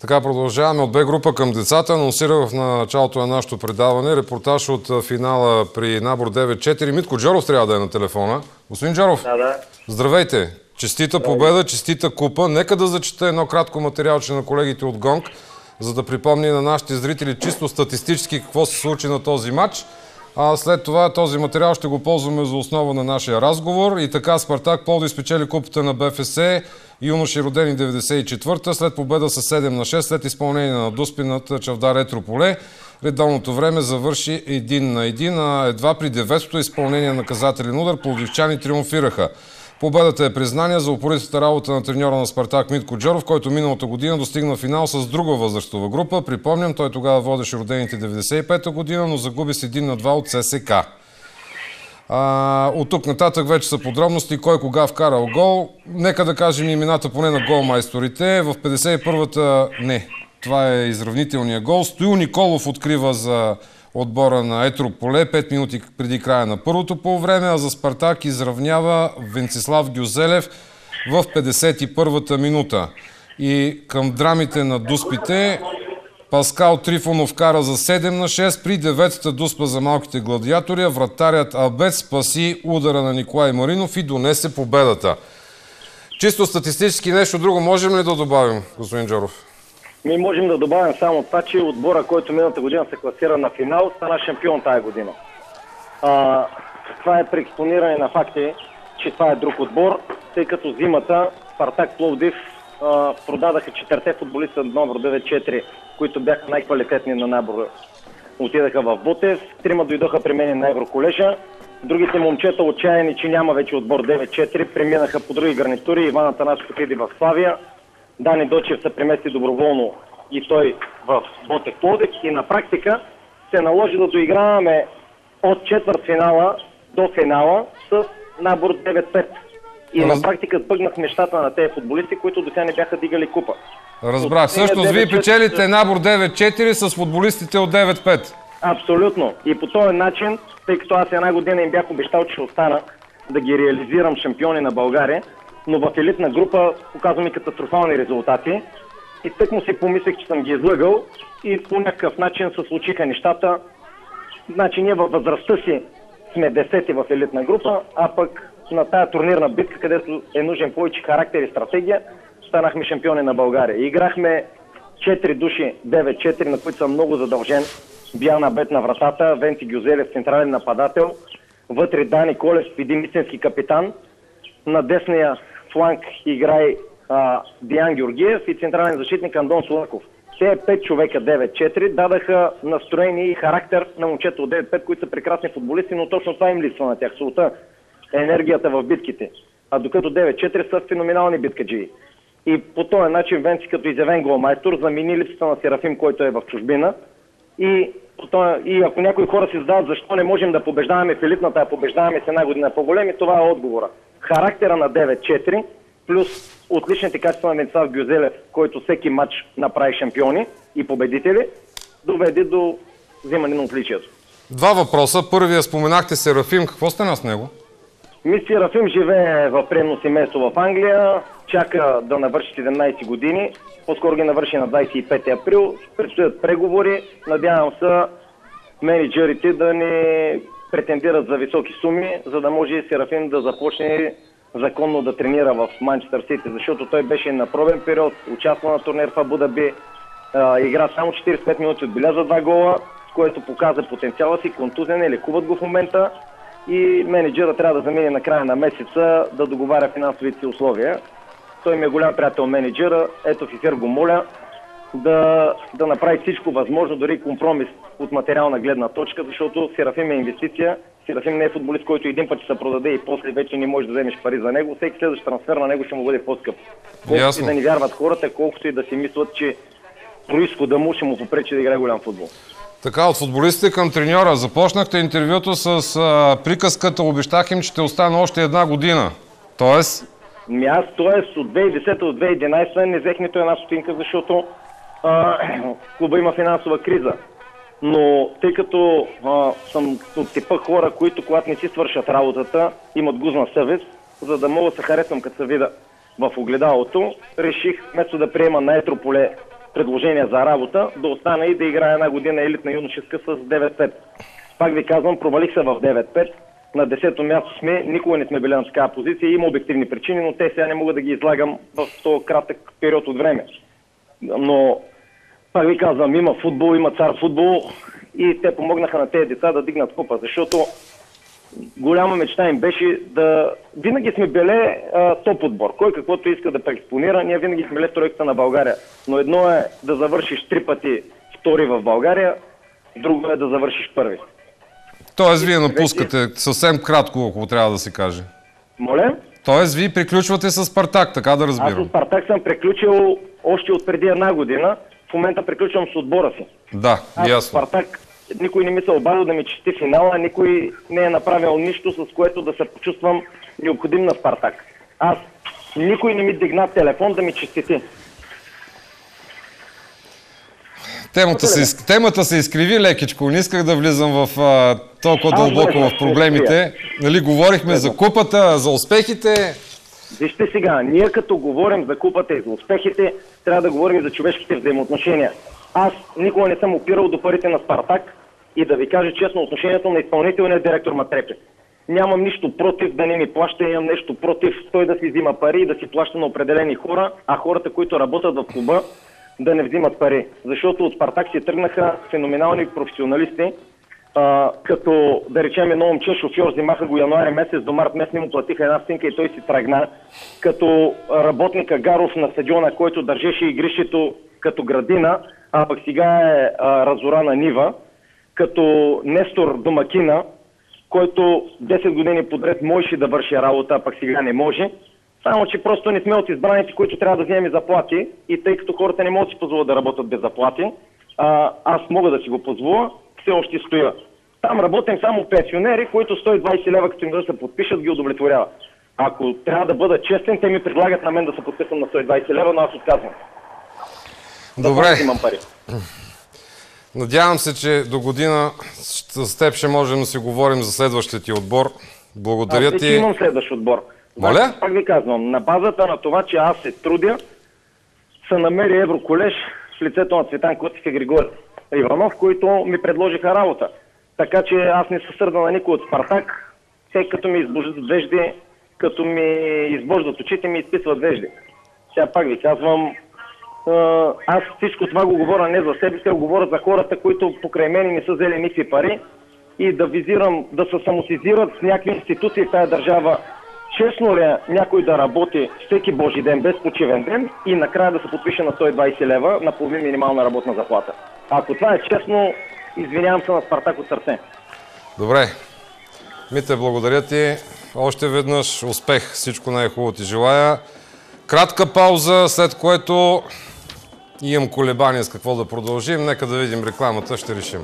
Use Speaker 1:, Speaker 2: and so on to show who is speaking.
Speaker 1: Така, продължаваме от Б група към децата. Анонсирах в началото на нашето предаване репортаж от финала при набор 9-4. Митко Джоров трябва да е на телефона. Господин Джоров,
Speaker 2: да.
Speaker 1: Здравейте! Честита победа, честита купа. Нека да зачета едно кратко материалче на колегите от ГОНГ, за да припомни на нашите зрители чисто статистически какво се случи на този матч. А след това този материал ще го ползваме за основа на нашия разговор. И така, Спартак Пловдив спечели купата на БФС, юноши родени 94-та, след победа с 7-6, след изпълнение на Дуспи над Чавдар Етрополе. Редовното време завърши 1-1, а едва при 9-то изпълнение на наказателен удар пловдивчани триумфираха. Победата е признание за упоритата работа на треньора на Спартак Митко Джоров, който миналата година достигна финал с друга възрастова група. Припомням, той тогава водеше родените 95-та година, но загуби с 1-2 от ССК. От тук нататък вече са подробности кой кога вкарал гол. Нека да кажем имената поне на голмайсторите. В 51-та това е изравнителния гол. Стоил Николов открива за отбора на Етрополе 5 минути преди края на първото полувреме, а за Спартак изравнява Венцислав Гюзелев в 51-та минута. И към драмите на дуспите Паскал Трифонов кара за 7-6 при 9-та дуспа за малките гладиатори. Вратарят Абет спаси удара на Николай Маринов и донесе победата. Чисто статистически нещо друго можем ли да добавим, господин Джоров?
Speaker 2: Ние можем да добавим само това, че отбора, който миналата година се класира на финал, стана шампион тая година. Това е преекспониране на факти, че това е друг отбор, тъй като зимата Спартак Пловдив продадаха 4 футболиста номер 9-4, които бяха най-квалитетни на набора. Отидаха в Ботев, 3 дойдоха при мен на Евроколежа, другите момчета отчаяни, че няма вече отбор 9-4, преминаха по други гарнитури. Иван Атанасов отиде в Славия, Дани Дочев се премести доброволно и той в Ботев Пловдив и на практика се наложи да доиграваме от четвъртфинала до финала с набор 9-5. И на практика сбъгнах нещата на тези футболисти, които до сега не бяха дигали купа.
Speaker 1: Разбрах. Всъщност вие печелите набор 9-4 с футболистите от 9-5.
Speaker 2: Абсолютно. И по този начин, тъй като аз една година им бях обещал, че ще остана да ги реализирам шампиони на България, но в елитна група показвам и катастрофални резултати. И тъкмо си помислех, че съм ги излъгал и по някакъв начин се случиха нещата. Значи ние във възрастта си сме 10-ти в елитна група, а пък на тая турнирна битка, където е нужен повече характер и стратегия, станахме шампиони на България. Играхме 4 души 9-4, на които съм много задължен. Бяна Бет на вратата, Венци Гюзелев, централен нападател, вътре Дани Колев, един истински капитан. На десния фланг играе Диан Георгиев и централен защитник Андон Слаков. Те 5 човека 9-4 дадаха настроение и характер на момчета от 9-5, които са прекрасни футболисти, но точно това им липсва на тях. Солта, енергията в битките. А докато 9-4 са феноменални биткаджии. И по този начин Венци като изявен голмайстор замени липсата на Серафим, който е в чужбина. И ако някои хора си задават защо не можем да побеждаваме в елитната, а побеждаваме с една година по-големи, това е отговора. Характера на 9-4 плюс отличните качества на Венцислав Гюзелев, който всеки матч направи шампиони и победители, доведе до взимане на отличието.
Speaker 1: Два въпроса. Първия споменахте Серафим. Какво стана с него?
Speaker 2: Серафим живее в приемно семейство в Англия, чака да навърши 17 години, по-скоро ги навърши на 25 април, предстоят преговори, надявам се менеджерите да не претендират за високи суми, за да може Серафим да започне законно да тренира в Манчестър Сити, защото той беше на пробен период, участва на турнир в Абу Даби, игра само 45 минути, отбеляза 2 гола, с което показа потенциала си, контузен е, лекуват го в момента и менеджера трябва да замине на края на месеца да договаря финансовите условия. Той ми е голям приятел менеджера, ето в ефир го моля да направи всичко възможно, дори компромис от материална гледна точка, защото Серафим е инвестиция. Серафим не е футболист, който един път ще се продаде и после вече не можеш да вземеш пари за него. Всеки следващ трансфер на него ще му бъде по-скъп. Колкото и да ни вярват хората, колкото и да си мислят, че произхода му ще му попречи да играе голям футбол.
Speaker 1: Така, от футболистите към треньора. Започнахте интервюто с приказката, обещах им, че ще остане още една година. Тоест?
Speaker 2: Тоест от 2010 до 2011 не взех нито една стотинка, защото клуба има финансова криза. Но тъй като съм от типа хора, които когато не си свършат работата, имат гузна съвест, за да мога да се харесвам като се видя в огледалото, реших вместо да приема на Етрополе предложения за работа, да остана и да играя една година елитна юношеска с 9-5. Пак ви казвам, провалих се в 9-5. На 10-то място сме, никога не сме били на такава позиция. Има обективни причини, но те сега не мога да ги излагам в този кратък период от време. Но, пак ви казвам, има футбол, има цар футбол и те помогнаха на тези деца да дигнат купа, защото голяма мечта им беше да... Винаги сме били топ отбор. Кой каквото иска да преекспонира, ние винаги сме били в тройката на България. Но едно е да завършиш 3 пъти втори в България, друго е да завършиш първи.
Speaker 1: Тоест, вие напускате съвсем кратко, ако трябва да се каже.
Speaker 2: Моля?
Speaker 1: Тоест, вие приключвате с Спартак, така да разбирам.
Speaker 2: Аз с Спартак съм приключил още от преди една година. В момента приключвам с отбора си.
Speaker 1: Да, ясно.
Speaker 2: Спартак, никой не ми се обадил да ми чести финала, никой не е направил нищо, с което да се почувствам необходим на Спартак. Никой не ми дигна телефон да ми честити.
Speaker 1: Темата се изкриви лекичко. Не исках да влизам в толкова дълбоко в проблемите. Нали, говорихме за купата, за успехите.
Speaker 2: Вижте сега, ние като говорим за купата и за успехите, трябва да говорим за човешките взаимоотношения. Аз никога не съм опирал до парите на Спартак и да ви кажа честно, отношението на изпълнителния директор ме трепи. Нямам нищо против да не ми плаща, имам нещо против той да си взима пари и да си плаща на определени хора, а хората, които работят в клуба, да не взимат пари. Защото от Спартак си тръгнаха феноменални професионалисти, като да речем едно момче шофьор, взимаха го януари месец, до март месец не му платиха една стинка и той си тръгна. Като работника Гаров на стадиона, който държеше игрището като градина, а пък сега е разорана нива. Като Нестор домакина, който 10 години подред можеше да върши работа, а пък сега не може. Само, че просто не сме от избраните, които трябва да вземем заплати и тъй като хората не могат да си позволят да работят без заплати, аз мога да си го позволя, все още стоя. Там работим само пенсионери, които 120 лева, като им да се подпишат, ги удовлетворява. Ако трябва да бъда честен, те ми предлагат на мен да се подписам на 120 лева, но аз отказвам.
Speaker 1: Добре.
Speaker 2: Да имам пари.
Speaker 1: Надявам се, че до година с теб ще можем да си говорим за следващия ти отбор. Благодаря ти.
Speaker 2: Аз вече имам следващ отбор.
Speaker 1: Моля?
Speaker 2: Пак ви казвам, на базата на това, че аз се трудя, се намери Евроколеж в лицето на Цветан Котев и Григорий Иванов, които ми предложиха работа. Така че аз не се сърда на никой от Спартак. Те като ми избождат вежди, като ми избождат очите, ми изписват вежди. Сега пак ви казвам, аз всичко това го говоря не за себе си, го говоря за хората, които покрай мен не са взели никакви пари и да визирам, да се самосизират с някакви институции в тази държава. Честно ли е някой да работи всеки божи ден без почивен ден и накрая да се подпише на 120 лева на половин минимална работна заплата? Ако това е честно, извинявам се на Спартак от сърце.
Speaker 1: Добре. Мите, благодаря ти. Още веднъж успех. Всичко най-хубаво ти желая. Кратка пауза, след което имам колебания с какво да продължим. Нека да видим рекламата, ще решим.